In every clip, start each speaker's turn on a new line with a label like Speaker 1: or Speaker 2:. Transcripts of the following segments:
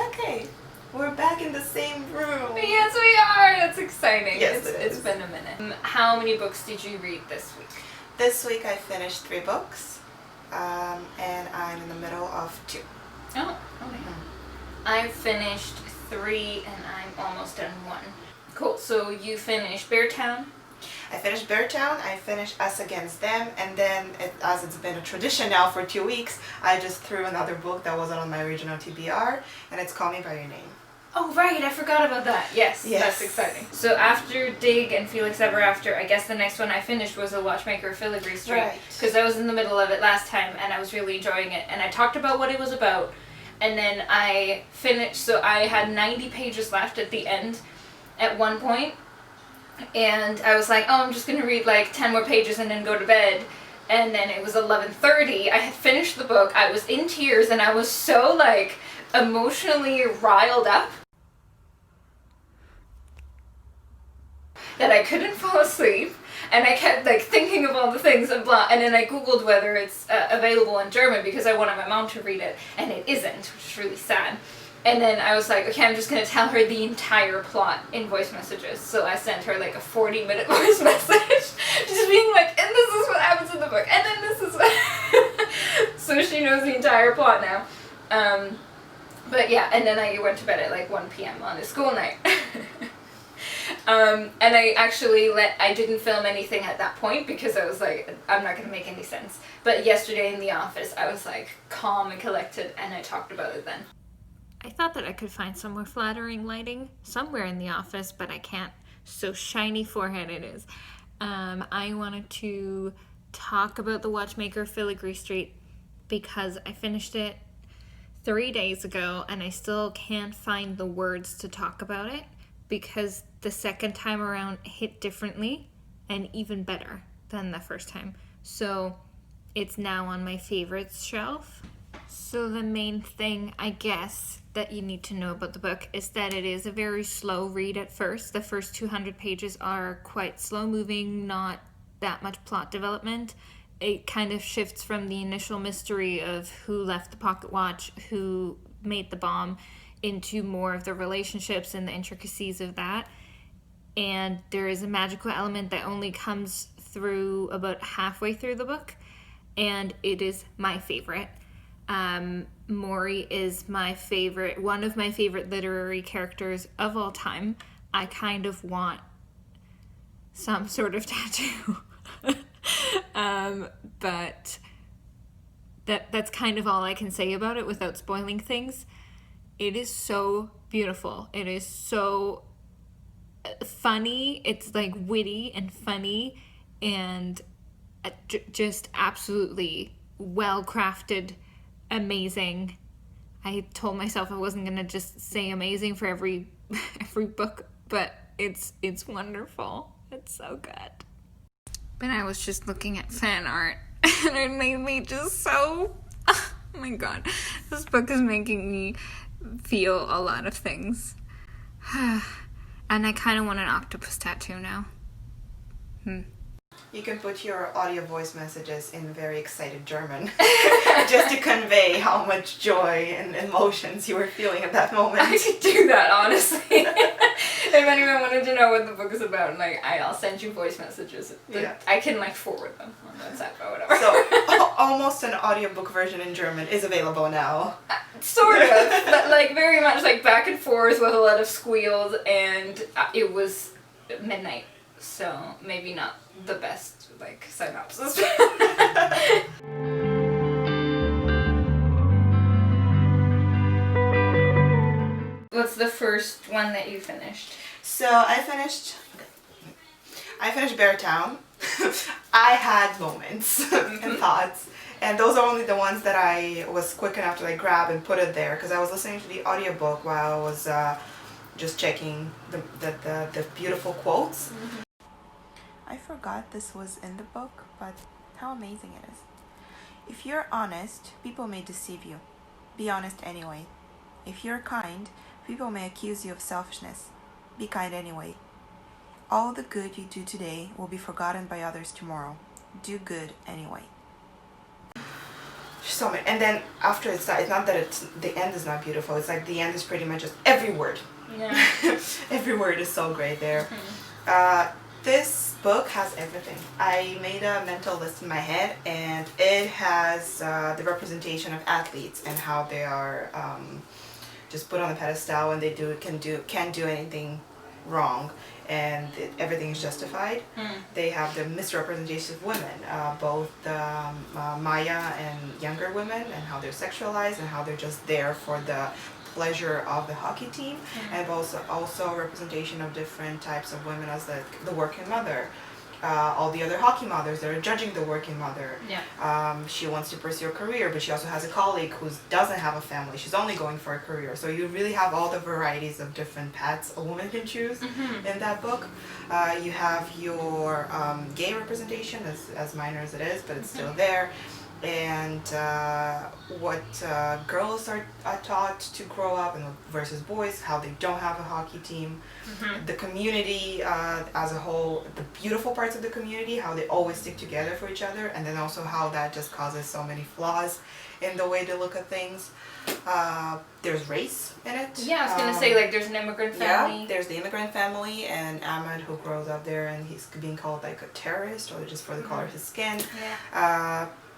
Speaker 1: Okay, we're back in the same room.
Speaker 2: Yes, we are. That's exciting.
Speaker 1: Yes,
Speaker 2: it's been a minute. How many books did you read this week?
Speaker 1: This week I finished 3 books, and I'm in the middle of 2.
Speaker 2: Oh, okay. I finished 3 and I'm almost done 1. Cool. So you finished Beartown?
Speaker 1: I finished Beartown, I finished Us Against Them, and then, as it's been a tradition now for 2 weeks, I just threw another book that wasn't on my original TBR, and it's Call Me By Your Name.
Speaker 2: Oh, right, I forgot about that. Yes, that's exciting. So after Dig and Felix Ever After, I guess the next one I finished was The Watchmaker, Filigree Street. Because I was in the middle of it last time, and I was really enjoying it, and I talked about what it was about, and then I finished, so I had 90 pages left at the end at one point, and I was like, oh, I'm just going to read like 10 more pages and then go to bed. And then it was 11:30. I had finished the book. I was in tears and I was so like emotionally riled up that I couldn't fall asleep. And I kept like thinking of all the things and blah. And then I Googled whether it's available in German because I wanted my mom to read it. And it isn't, which is really sad. And then I was like, okay, I'm just going to tell her the entire plot in voice messages. So I sent her like a 40-minute voice message, just being like, and this is what happens in the book, and then this is what... So she knows the entire plot now. But yeah, and then I went to bed at like 1 p.m. on a school night. And I actually I didn't film anything at that point because I was like, I'm not going to make any sense. But yesterday in the office, I was like calm and collected, and I talked about it then. I thought that I could find some more flattering lighting somewhere in the office, but I can't. So shiny forehead it is. I wanted to talk about The Watchmaker, Filigree Street, because I finished it 3 days ago, and I still can't find the words to talk about it, because the second time around hit differently and even better than the first time. So it's now on my favorites shelf. So the main thing, I guess, that you need to know about the book is that it is a very slow read at first. The first 200 pages are quite slow moving, not that much plot development. It kind of shifts from the initial mystery of who left the pocket watch, who made the bomb, into more of the relationships and the intricacies of that. And there is a magical element that only comes through about halfway through the book, and it is my favorite. Maury is my favorite, one of my favorite literary characters of all time. I kind of want some sort of tattoo. But that's kind of all I can say about it without spoiling things. It is so beautiful. It is so funny. It's like witty and funny and just absolutely well crafted. Amazing. I told myself I wasn't gonna just say amazing for every book, but it's wonderful. It's so good. But I was just looking at fan art and it made me just so, oh my god, this book is making me feel a lot of things. And I kind of want an octopus tattoo now.
Speaker 1: You can put your audio voice messages in very excited German just to convey how much joy and emotions you were feeling at that moment.
Speaker 2: I could do that, honestly. If anyone wanted to know what the book is about, like, I'll send you voice messages.
Speaker 1: Yeah.
Speaker 2: I can like forward them on WhatsApp or whatever.
Speaker 1: So almost an audiobook version in German is available now.
Speaker 2: Sort of, but like very much like back and forth with a lot of squeals, and it was midnight, so maybe not the best like synopsis. What's the first one that you finished?
Speaker 1: So I finished Beartown. I had moments and thoughts, and those are only the ones that I was quick enough to like grab and put it there, because I was listening to the audiobook while I was just checking the beautiful quotes. Mm-hmm. I forgot this was in the book, but how amazing it is. If you're honest, people may deceive you. Be honest anyway. If you're kind, people may accuse you of selfishness. Be kind anyway. All the good you do today will be forgotten by others tomorrow. Do good anyway. So many. And then after it's not that it's the end is not beautiful. It's like the end is pretty much just every word.
Speaker 2: Yeah.
Speaker 1: Every word is so great there. This book has everything. I made a mental list in my head, and it has the representation of athletes and how they are just put on a pedestal when they can't do anything wrong, and everything is justified. They have the misrepresentation of women, both Maya and younger women, and how they're sexualized and how they're just there for the pleasure of the hockey team, and also representation of different types of women as the working mother. All the other hockey mothers that are judging the working mother.
Speaker 2: Yeah.
Speaker 1: She wants to pursue a career, but she also has a colleague who doesn't have a family. She's only going for a career. So you really have all the varieties of different paths a woman can choose in that book. You have your gay representation, as minor as it is, but it's still there. And what girls are taught to grow up and versus boys, how they don't have a hockey team, the community as a whole, the beautiful parts of the community, how they always stick together for each other, and then also how that just causes so many flaws in the way they look at things. There's race in it.
Speaker 2: Yeah, I was gonna say, like, there's an immigrant family.
Speaker 1: Yeah, there's the immigrant family, and Ahmed, who grows up there, and he's being called like a terrorist, or just for the color of his skin.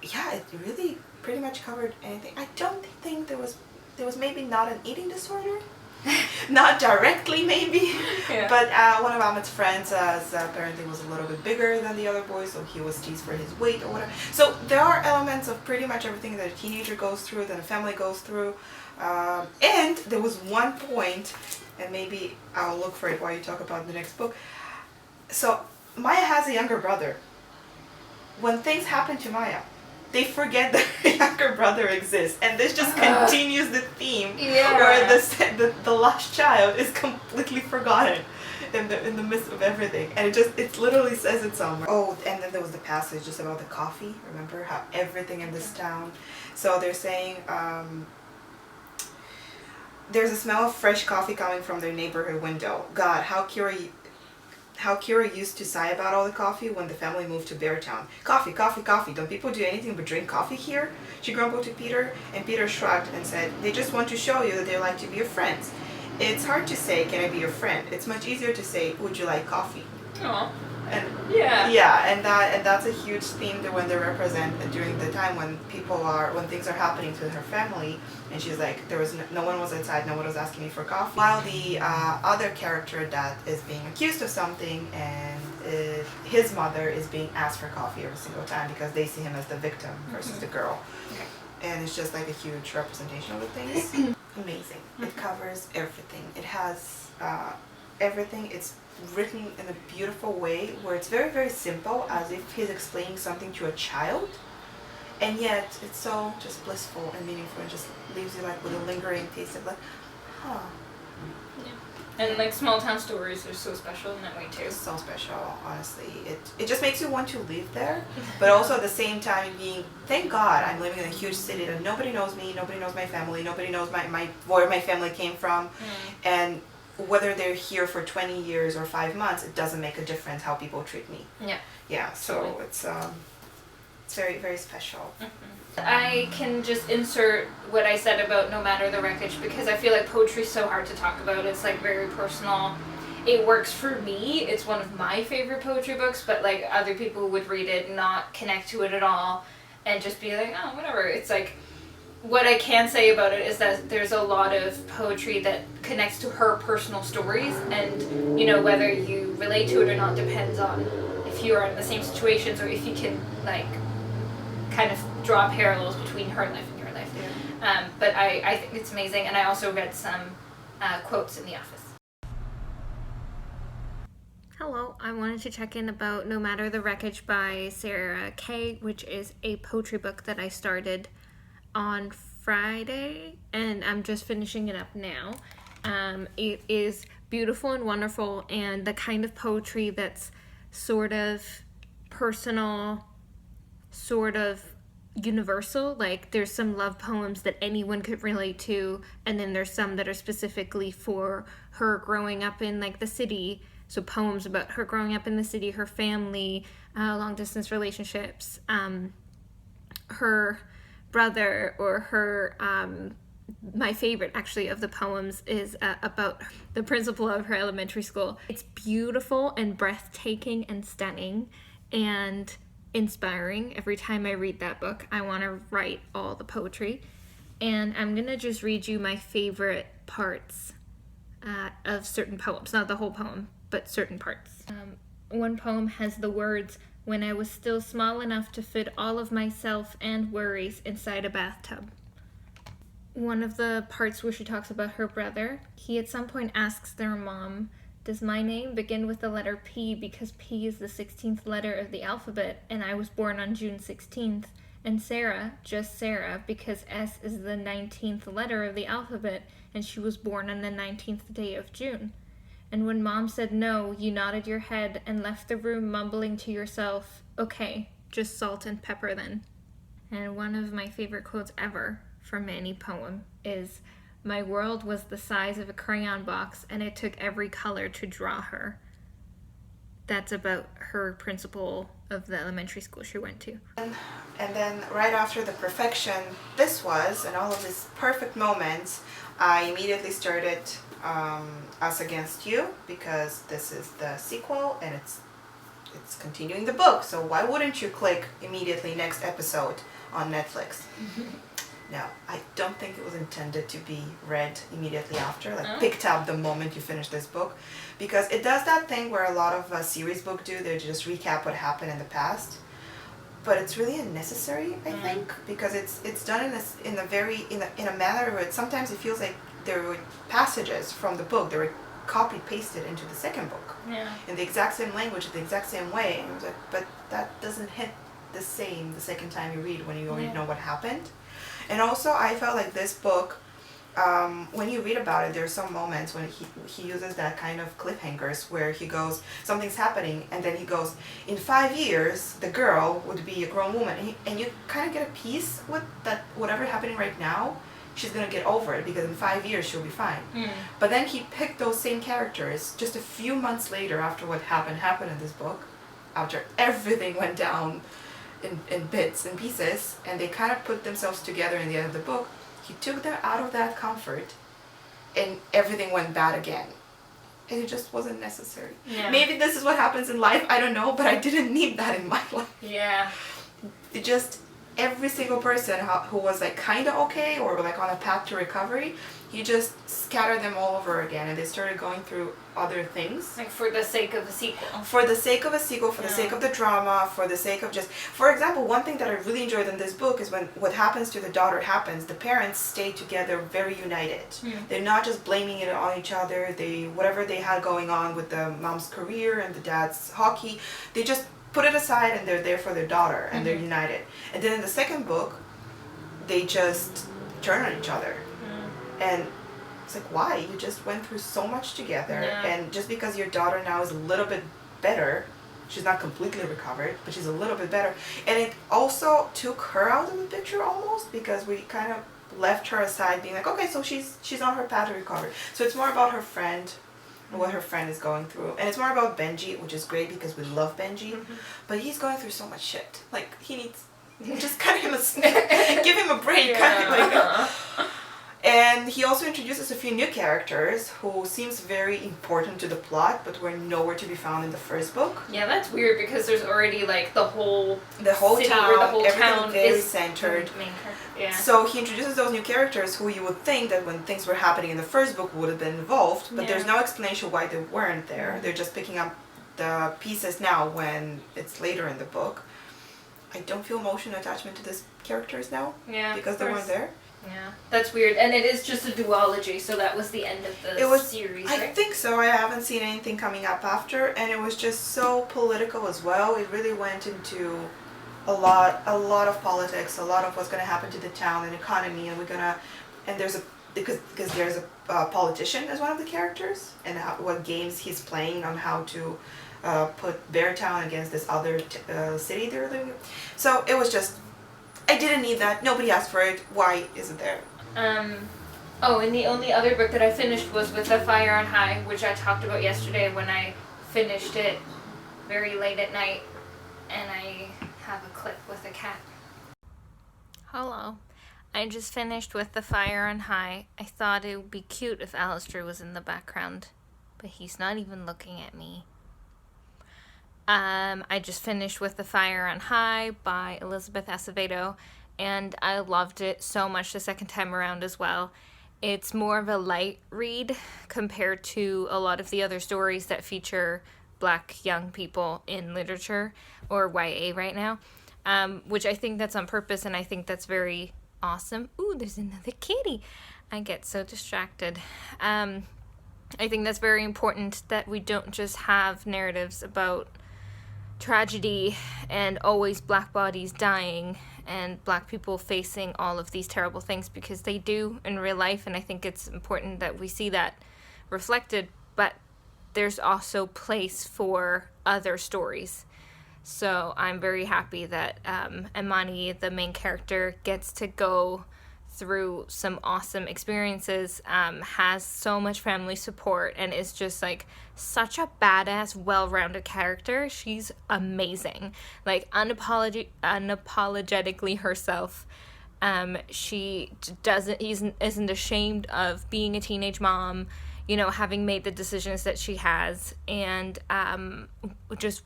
Speaker 1: Yeah, it really pretty much covered anything. I don't think there was maybe not an eating disorder, not directly maybe, but one of Ahmed's friends apparently was a little bit bigger than the other boys, so he was teased for his weight or whatever. So there are elements of pretty much everything that a teenager goes through, that a family goes through, and there was one point, and maybe I'll look for it while you talk about the next book. So Maya has a younger brother. When things happen to Maya, they forget that her younger brother exists, and this just continues the theme where the last child is completely forgotten in the midst of everything, and it literally says it somewhere. Oh, and then there was the passage just about the coffee. Remember how everything in this town. So they're saying there's a smell of fresh coffee coming from their neighborhood window. God, how Kira used to sigh about all the coffee when the family moved to Beartown. Coffee, coffee, coffee. Don't people do anything but drink coffee here? She grumbled to Peter, and Peter shrugged and said, they just want to show you that they like to be your friends. It's hard to say, can I be your friend? It's much easier to say, would you like coffee?
Speaker 2: Aww.
Speaker 1: And and that's a huge theme that when they represent during the time when things are happening to her family, and she's like, there was no one was outside, no one was asking me for coffee. While the other character that is being accused of something, and his mother is being asked for coffee every single time because they see him as the victim versus the girl. And it's just like a huge representation of the things. Amazing. It covers everything. It has everything. It's written in a beautiful way where it's very, very simple, as if he's explaining something to a child, and yet it's so just blissful and meaningful, and just leaves you like with a lingering taste of like, huh.
Speaker 2: And like small town stories are so special in that way too.
Speaker 1: It's so special, honestly. It just makes you want to live there, but also at the same time being, thank God I'm living in a huge city that nobody knows me, nobody knows my family, nobody knows where my family came from, and whether they're here for 20 years or 5 months, it doesn't make a difference how people treat me. Yeah, so it's very, very special.
Speaker 2: I can just insert what I said about No Matter the Wreckage, because I feel like poetry is so hard to talk about. It's like very personal. It works for me. It's one of my favorite poetry books, but like other people would read it, not connect to it at all, and just be like, oh, whatever. It's like, what I can say about it is that there's a lot of poetry that connects to her personal stories, and you know, whether you relate to it or not depends on if you are in the same situations, or if you can like kind of draw parallels between her life and your life. But I think it's amazing, and I also read some quotes in the office. Hello, I wanted to check in about No Matter the Wreckage by Sarah Kay, which is a poetry book that I started on Friday, and I'm just finishing it up now. It is beautiful and wonderful, and the kind of poetry that's sort of personal, sort of universal. Like there's some love poems that anyone could relate to, and then there's some that are specifically for her growing up in like the city. So poems about her growing up in the city, her family, long distance relationships, her brother or her, my favorite actually of the poems is about the principal of her elementary school. It's beautiful and breathtaking and stunning and inspiring. Every time I read that book, I want to write all the poetry. And I'm going to just read you my favorite parts of certain poems. Not the whole poem, but certain parts. One poem has the words, "When I was still small enough to fit all of myself and worries inside a bathtub." One of the parts where she talks about her brother, he at some point asks their mom, "Does my name begin with the letter P because P is the 16th letter of the alphabet and I was born on June 16th? And Sarah, just Sarah, because S is the 19th letter of the alphabet and she was born on the 19th day of June?" And when Mom said no, you nodded your head and left the room mumbling to yourself, "Okay, just salt and pepper then." And one of my favorite quotes ever from any poem is, "My world was the size of a crayon box and it took every color to draw her." That's about her principal of the elementary school she went to.
Speaker 1: And then right after the perfection this was, and all of these perfect moments, I immediately started Us Against You, because this is the sequel and it's continuing the book. So why wouldn't you click immediately next episode on Netflix? No, I don't think it was intended to be read immediately after, like picked up the moment you finish this book, because it does that thing where a lot of series books do. They just recap what happened in the past, but it's really unnecessary, I think, because it's done in a manner where sometimes it feels like there were passages from the book that were copy pasted into the second book in the exact same language, the exact same way. And I was like, but that doesn't hit the same the second time you read when you already know what happened. And also, I felt like this book, when you read about it, there are some moments when he uses that kind of cliffhangers where he goes, something's happening, and then he goes, in 5 years, the girl would be a grown woman. And you kind of get a piece with that, whatever happening right now, she's going to get over it, because in 5 years, she'll be fine. But then he picked those same characters just a few months later after what happened in this book, after everything went down in bits and pieces, and they kind of put themselves together in the end of the book. He took them out of that comfort and everything went bad again, and it just wasn't necessary. Maybe this is what happens in life, I don't know, but I didn't need that in my life. It just, every single person who was like kind of okay or like on a path to recovery, he just scattered them all over again, and they started going through other things.
Speaker 2: Like for the sake of a sequel.
Speaker 1: For the sake of a sequel, for the sake of the drama, for the sake of just... For example, one thing that I really enjoyed in this book is when what happens to the daughter happens, the parents stay together very united. They're not just blaming it on each other. Whatever they had going on with the mom's career and the dad's hockey, they just put it aside and they're there for their daughter, and they're united. And then in the second book, they just turn on each other. And it's like, why? You just went through so much together, and just because your daughter now is a little bit better, she's not completely recovered, but she's a little bit better. And it also took her out of the picture almost, because we kind of left her aside, being like, okay, so she's on her path to recovery. So it's more about her friend, what her friend is going through. And it's more about Benji, which is great because we love Benji, but he's going through so much shit. Like, he needs, just cut him a snap, give him a break. And he also introduces a few new characters who seems very important to the plot, but were nowhere to be found in the first book.
Speaker 2: Yeah, that's weird, because there's already like the whole
Speaker 1: town,
Speaker 2: the whole
Speaker 1: everything
Speaker 2: town
Speaker 1: very
Speaker 2: is
Speaker 1: centered.
Speaker 2: Main character. Yeah.
Speaker 1: So he introduces those new characters who you would think that when things were happening in the first book would have been involved, but there's no explanation why they weren't there. They're just picking up the pieces now when it's later in the book. I don't feel emotional attachment to these characters now, because they weren't there.
Speaker 2: Yeah, that's weird. And it is just a duology, so that was the end of the series, right?
Speaker 1: I think so. I haven't seen anything coming up after, and it was just so political as well. It really went into a lot of politics, a lot of what's going to happen to the town and economy, and because there's a politician as one of the characters, and what games he's playing on how to put Beartown against this other city they're living in. So it was just, I didn't need that. Nobody asked for it. Why is it there?
Speaker 2: And the only other book that I finished was With a Fire on High, which I talked about yesterday when I finished it very late at night, and I have a clip with a cat. Hello. I just finished with The Fire on High. I thought it would be cute if Alistair was in the background, but he's not even looking at me. I just finished with The Fire on High by Elizabeth Acevedo, and I loved it so much the second time around as well. It's more of a light read compared to a lot of the other stories that feature Black young people in literature or YA right now. Which I think that's on purpose, and I think that's very awesome. Ooh, there's another kitty. I get so distracted. I think that's very important that we don't just have narratives about tragedy and always Black bodies dying and Black people facing all of these terrible things, because they do in real life, and I think it's important that we see that reflected, but there's also place for other stories. So I'm very happy that Imani, the main character, gets to go through some awesome experiences, has so much family support, and is just like such a badass, well-rounded character. She's amazing, like unapologetically herself. She isn't ashamed of being a teenage mom, you know, having made the decisions that she has, and just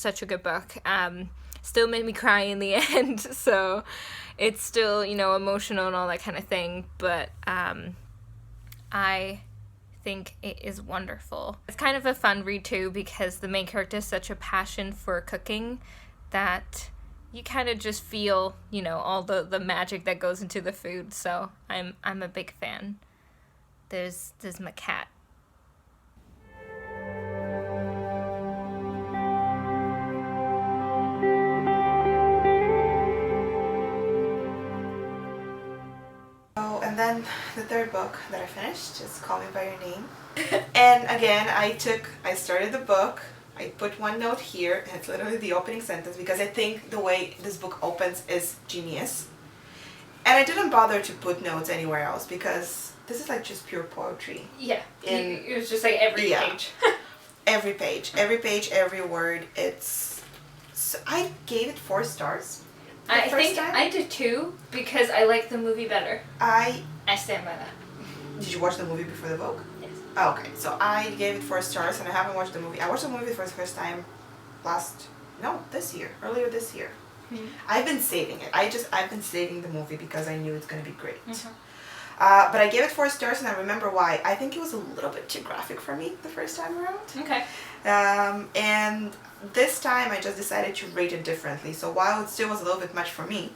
Speaker 2: such a good book. Still made me cry in the end, so it's still, you know, emotional and all that kind of thing, but I think it is wonderful. It's kind of a fun read too, because the main character has such a passion for cooking that you kind of just feel, you know, all the magic that goes into the food, so I'm a big fan. There's my cat.
Speaker 1: Oh, and then the third book that I finished is Call Me By Your Name. And again, I started the book, I put one note here, and it's literally the opening sentence, because I think the way this book opens is genius. And I didn't bother to put notes anywhere else, because this is like just pure poetry.
Speaker 2: Yeah, it was just like every page.
Speaker 1: Every page, every word. I gave it 4 stars.
Speaker 2: I think I did too, because I like the movie better. I stand by that.
Speaker 1: Did you watch the movie before the book?
Speaker 2: Yes.
Speaker 1: Oh, okay, so I gave it 4 stars, and I haven't watched the movie. I watched the movie for the first time earlier this year. Mm-hmm. I've been saving it. I've been saving the movie because I knew it's going to be great. Mm-hmm. But I gave it 4 stars, and I remember why. I think it was a little bit too graphic for me the first time around.
Speaker 2: Okay.
Speaker 1: And this time I just decided to rate it differently. So while it still was a little bit much for me,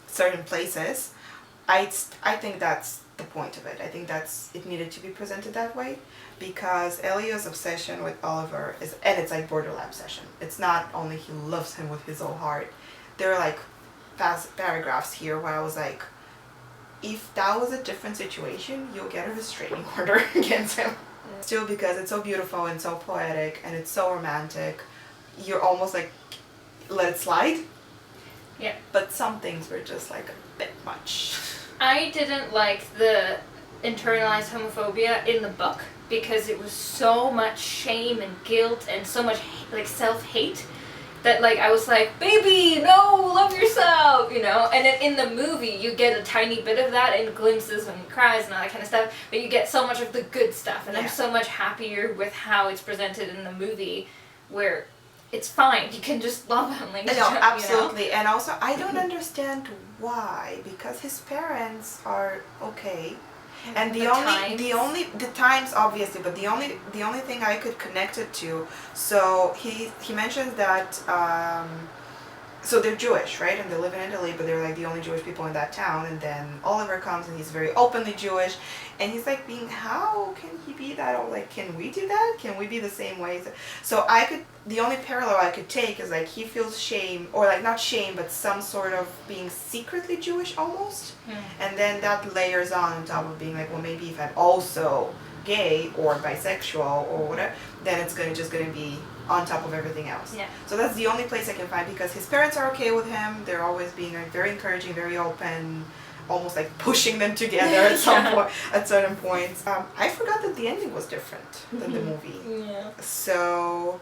Speaker 1: certain places, I think that's the point of it. I think it needed to be presented that way, because Elio's obsession with Oliver and it's like borderline obsession. It's not only he loves him with his whole heart. There are like paragraphs here where I was like, if that was a different situation, you'll get a restraining order against him. Yeah. Still, because it's so beautiful and so poetic and it's so romantic, you're almost like, let it slide.
Speaker 2: Yeah.
Speaker 1: But some things were just like a bit much.
Speaker 2: I didn't like the internalized homophobia in the book, because it was so much shame and guilt and so much like self-hate that like I was like, baby, no, love yourself, you know. And then in the movie you get a tiny bit of that in glimpses when he cries and all that kind of stuff, but you get so much of the good stuff, and I'm so much happier with how it's presented in the movie, where it's fine, you can just love him, like,
Speaker 1: no, absolutely. You know? And also I don't understand why, because his parents are okay. And the times obviously, but the only thing I could connect it to, so he mentions that so they're Jewish, right? And they live in Italy, but they're like the only Jewish people in that town. And then Oliver comes and he's very openly Jewish, and he's like how can he be that? Or like, can we do that? Can we be the same way? So the only parallel I could take is like he feels shame, or like not shame, but some sort of being secretly Jewish almost. And then that layers on top of being like, well, maybe if I'm also gay or bisexual or whatever, then it's just gonna be on top of everything else. Yeah. So that's the only place I can find, because his parents are okay with him. They're always being like very encouraging, very open, almost like pushing them together at some point, at certain points. I forgot that the ending was different than the movie. Yeah. So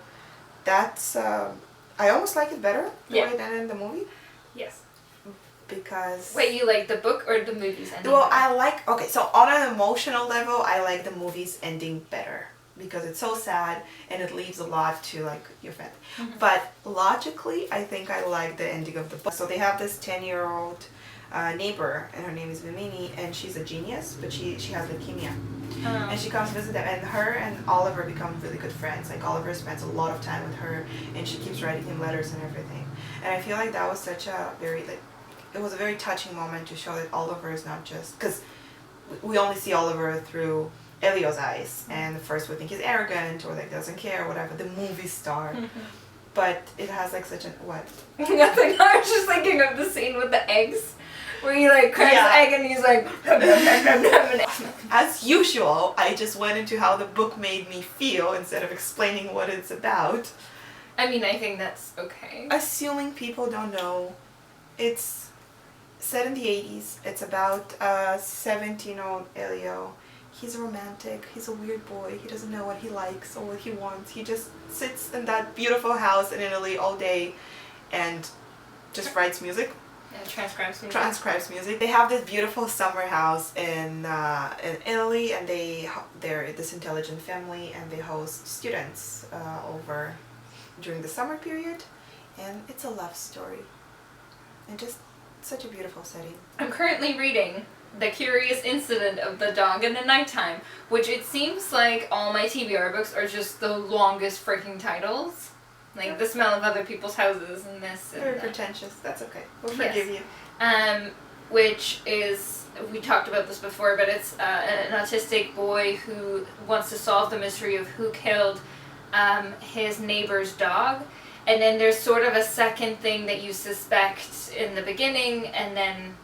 Speaker 1: that's I almost like it better the way it ended in the movie.
Speaker 2: Yes.
Speaker 1: because...
Speaker 2: Wait, you like the book or the movies ending?
Speaker 1: Well, I like... Okay, so on an emotional level, I like the movie's ending better. Because it's so sad and it leaves a lot to like your family.
Speaker 2: Mm-hmm.
Speaker 1: But logically, I think I like the ending of the book. So they have this 10-year-old neighbor, and her name is Mimini, and she's a genius, but she has leukemia. And she comes visit them, and her and Oliver become really good friends. Like Oliver spends a lot of time with her, and she keeps writing him letters and everything. And I feel like that was such a very it was a very touching moment to show that Oliver is not just, because we only see Oliver through Elio's eyes, and first we think he's arrogant or like doesn't care or whatever, the movie star. But it has like such a what?
Speaker 2: Nothing. I was just thinking of the scene with the eggs, where he like cracks the egg and he's like.
Speaker 1: As usual, I just went into how the book made me feel instead of explaining what it's about.
Speaker 2: I mean, I think that's okay.
Speaker 1: Assuming people don't know, it's set in the 80s. It's about a 17-year-old Elio. He's romantic, he's a weird boy, he doesn't know what he likes or what he wants. He just sits in that beautiful house in Italy all day and just writes music.
Speaker 2: And
Speaker 1: transcribes music. They have this beautiful summer house in Italy, and they're this intelligent family, and they host students over during the summer period, and it's a love story. And just such a beautiful setting.
Speaker 2: I'm currently reading The Curious Incident of the Dog in the Nighttime, which it seems like all my TBR books are just the longest freaking titles. Like The Smell of Other People's Houses and this and
Speaker 1: very
Speaker 2: that.
Speaker 1: pretentious. That's okay. We'll forgive you.
Speaker 2: Which is, we talked about this before, but it's an autistic boy who wants to solve the mystery of who killed his neighbor's dog. And then there's sort of a second thing that you suspect in the beginning, and then,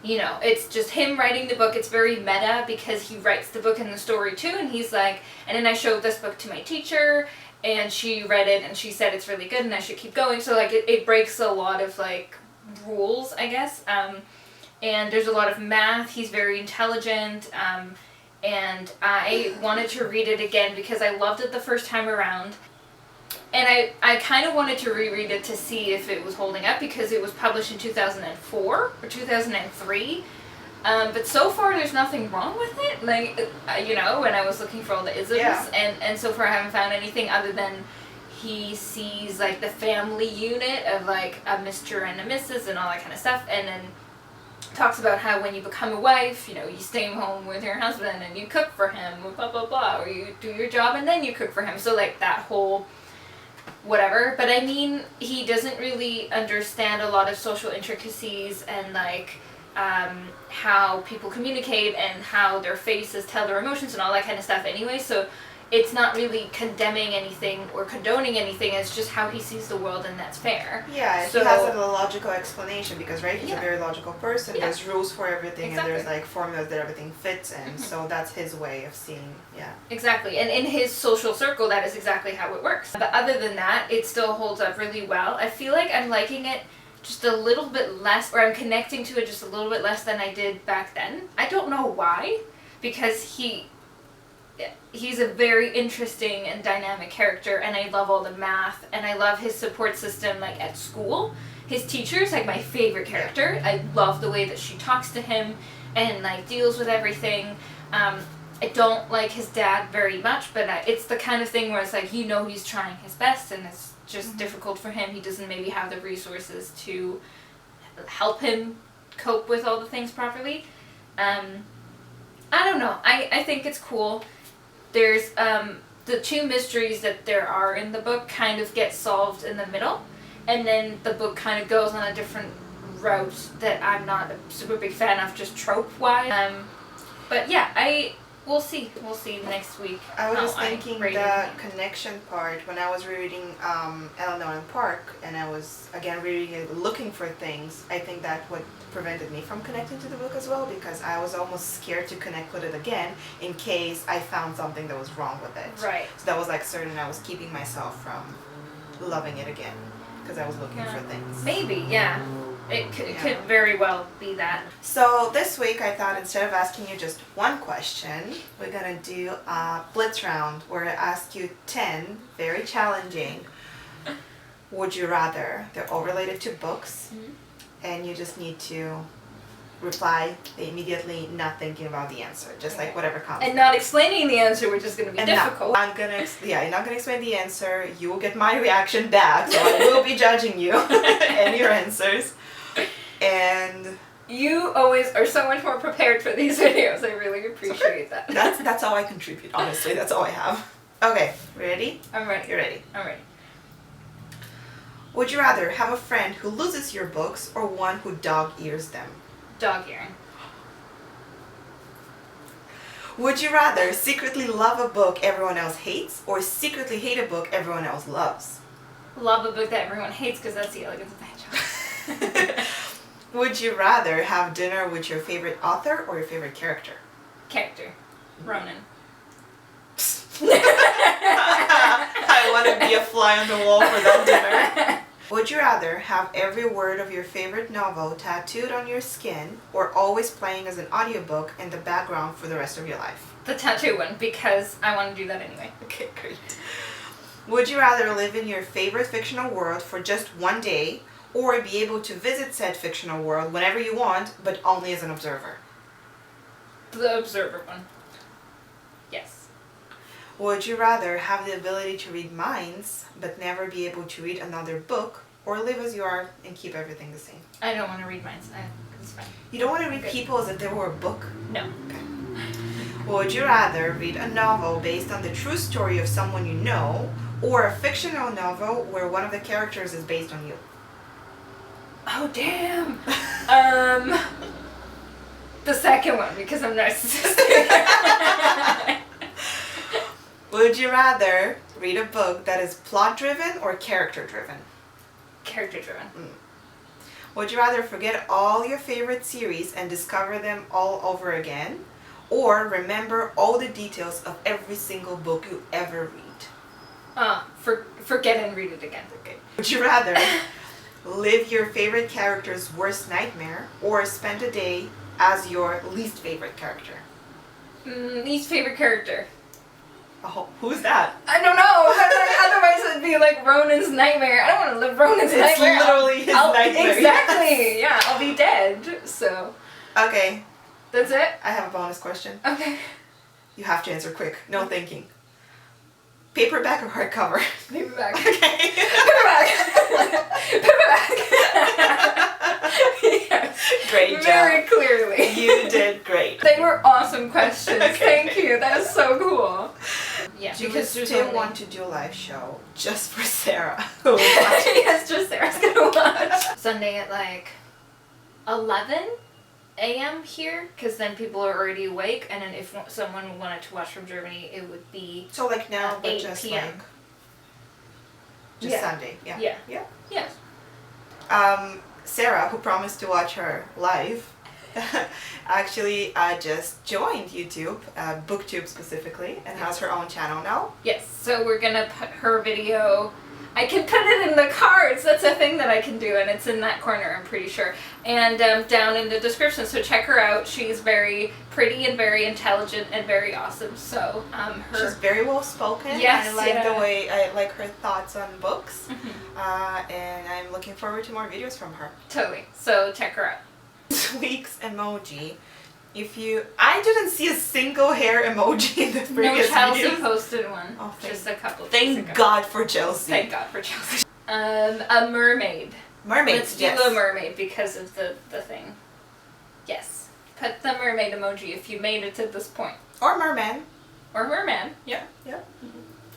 Speaker 2: you know, it's just him writing the book. It's very meta because he writes the book and the story too, and he's like, and then I showed this book to my teacher, and she read it, and she said it's really good, and I should keep going. So, like, it breaks a lot of, like, rules, I guess. And there's a lot of math. He's very intelligent, and I wanted to read it again because I loved it the first time around. And I kind of wanted to reread it to see if it was holding up because it was published in 2004 or 2003. But so far there's nothing wrong with it. Like, you know, when I was looking for all the isms, and so far I haven't found anything other than he sees, like, the family unit of, like, a Mr. and a Mrs. and all that kind of stuff, and then talks about how when you become a wife, you know, you stay home with your husband and you cook for him, blah, blah, blah, or you do your job and then you cook for him. So, like, that whole whatever. But I mean, he doesn't really understand a lot of social intricacies and, like, how people communicate and how their faces tell their emotions and all that kind of stuff anyway. So it's not really condemning anything or condoning anything. It's just how he sees the world, and that's fair.
Speaker 1: Yeah,
Speaker 2: so,
Speaker 1: he has a logical explanation because, right, he's a very logical person. Yeah. There's rules for everything, and there's, like, formulas that everything fits in. So that's his way of seeing,
Speaker 2: Exactly. And in his social circle, that is exactly how it works. But other than that, it still holds up really well. I feel like I'm liking it just a little bit less, or I'm connecting to it just a little bit less than I did back then. I don't know why, because he's a very interesting and dynamic character, and I love all the math, and I love his support system, like, at school. His teacher is, like, my favorite character. I love the way that she talks to him and, like, deals with everything. I don't like his dad very much, but it's the kind of thing where it's like, you know, he's trying his best, and it's just difficult for him. He doesn't maybe have the resources to help him cope with all the things properly. I don't know. I think it's cool. There's the two mysteries that there are in the book kind of get solved in the middle, and then the book kind of goes on a different route that I'm not a super big fan of, just trope-wise. But yeah, we'll see next week.
Speaker 1: I was just thinking the connection part when I was rereading Eleanor and Park, and I was again rereading it, looking for things. I think that what prevented me from connecting to the book as well, because I was almost scared to connect with it again in case I found something that was wrong with it.
Speaker 2: Right.
Speaker 1: So that was like certain I was keeping myself from loving it again because I was looking for things.
Speaker 2: Maybe, yeah. It could very well be that.
Speaker 1: So this week I thought instead of asking you just one question, we're going to do a blitz round where I ask you 10 very challenging would you rather. They're all related to books. and you just need to reply immediately, not thinking about the answer, just like whatever comes.
Speaker 2: And not explaining the answer, which is going to be difficult.
Speaker 1: You're not gonna explain the answer. You will get my reaction back, so I will be judging you and your answers. And
Speaker 2: you always are so much more prepared for these videos. I really appreciate that.
Speaker 1: That's how I contribute. Honestly, that's all I have. Okay, ready?
Speaker 2: I'm ready.
Speaker 1: You're ready.
Speaker 2: I'm ready.
Speaker 1: Would you rather have a friend who loses your books or one who dog ears them?
Speaker 2: Dog earing.
Speaker 1: Would you rather secretly love a book everyone else hates or secretly hate a book everyone else loves?
Speaker 2: Love a book that everyone hates because that's the elegance of the hedgehog.
Speaker 1: Would you rather have dinner with your favorite author or your favorite character?
Speaker 2: Character. Ronan.
Speaker 1: I want to be a fly on the wall for that dinner. Would you rather have every word of your favorite novel tattooed on your skin or always playing as an audiobook in the background for the rest of your life?
Speaker 2: The tattoo one, because I want to do that anyway.
Speaker 1: Okay, great. Would you rather live in your favorite fictional world for just one day or be able to visit said fictional world whenever you want, but only as an observer?
Speaker 2: The observer one. Yes.
Speaker 1: Would you rather have the ability to read minds, but never be able to read another book, or live as you are and keep everything the same?
Speaker 2: I don't want to read minds. It's fine.
Speaker 1: You don't want to read people as if they were a book?
Speaker 2: No.
Speaker 1: Okay. Would you rather read a novel based on the true story of someone you know, or a fictional novel where one of the characters is based on you?
Speaker 2: Oh, damn. The second one, because I'm narcissistic.
Speaker 1: Would you rather read a book that is plot-driven or character-driven?
Speaker 2: Character-driven.
Speaker 1: Would you rather forget all your favorite series and discover them all over again, or remember all the details of every single book you ever read?
Speaker 2: Forget and read it again.
Speaker 1: Okay. Would you rather live your favorite character's worst nightmare, or spend a day as your least favorite character?
Speaker 2: Least favorite character.
Speaker 1: Oh, who's that?
Speaker 2: I don't know. Otherwise it'd be like Ronan's nightmare. I don't want to live Ronan's nightmare.
Speaker 1: It's literally his nightmare.
Speaker 2: Exactly. Yeah, I'll be dead. So.
Speaker 1: Okay.
Speaker 2: That's it?
Speaker 1: I have a bonus question.
Speaker 2: Okay.
Speaker 1: You have to answer quick. No thinking. Paperback or hardcover?
Speaker 2: Paperback.
Speaker 1: Okay.
Speaker 2: Paperback. Paperback. Yes.
Speaker 1: Great job.
Speaker 2: Very clearly.
Speaker 1: You did great.
Speaker 2: They were awesome questions.
Speaker 1: Okay.
Speaker 2: Thank you. That is so cool. Yeah,
Speaker 1: Do
Speaker 2: because
Speaker 1: you
Speaker 2: there's
Speaker 1: still
Speaker 2: only...
Speaker 1: want to do a live show just for Sarah?
Speaker 2: Yes, just Sarah's gonna watch. Sunday at like 11 a.m. here, because then people are already awake, and then if someone wanted to watch from Germany, it would be
Speaker 1: So like now, but
Speaker 2: 8
Speaker 1: just
Speaker 2: p.m.
Speaker 1: like just
Speaker 2: Yeah.
Speaker 1: Sunday. Yeah.
Speaker 2: Yeah.
Speaker 1: Yeah.
Speaker 2: Yes.
Speaker 1: Sarah, who promised to watch her live, actually just joined YouTube, BookTube specifically, and has her own channel now.
Speaker 2: Yes. So we're gonna put her video. I can put it in the cards. That's a thing that I can do, and it's in that corner, I'm pretty sure. And down in the description, so check her out. She's very pretty and very intelligent and very awesome. So
Speaker 1: She's very well spoken.
Speaker 2: Yes,
Speaker 1: I like
Speaker 2: yeah.
Speaker 1: the way I like her thoughts on books,
Speaker 2: Mhm.
Speaker 1: and I'm looking forward to more videos from her.
Speaker 2: Totally. So check her out.
Speaker 1: This week's emoji. I didn't see a single hair emoji in the previous
Speaker 2: No, Chelsea
Speaker 1: videos.
Speaker 2: posted one.
Speaker 1: Oh,
Speaker 2: just a couple.
Speaker 1: Thank
Speaker 2: days ago.
Speaker 1: God for Chelsea.
Speaker 2: Thank God for Chelsea. A mermaid.
Speaker 1: Mermaids,
Speaker 2: Let's do
Speaker 1: yes.
Speaker 2: a mermaid because of the thing. Yes. Put the mermaid emoji if you made it to this point.
Speaker 1: Or merman.
Speaker 2: Or merman. Yeah.
Speaker 1: Yeah.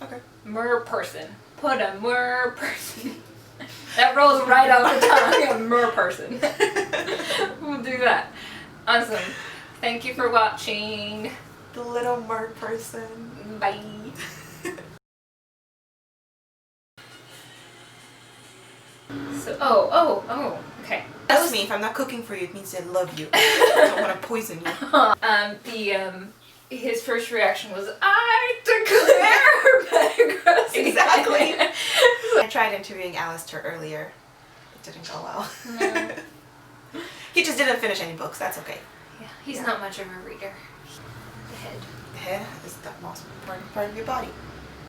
Speaker 1: Okay.
Speaker 2: Mer person. Put a mer person. That rolls right off the tongue. A mer person. We'll do that. Awesome. Thank you for watching.
Speaker 1: The little mer person.
Speaker 2: Bye. So, okay.
Speaker 1: That's me. If I'm not cooking for you, it means I love you. I don't want to poison you.
Speaker 2: His first reaction was, I declare bankruptcy.
Speaker 1: Exactly. I tried interviewing Alistair earlier. It didn't go well.
Speaker 2: No.
Speaker 1: He just didn't finish any books. That's okay.
Speaker 2: Yeah, he's not much of a reader. The head.
Speaker 1: The head is the most important part of your body.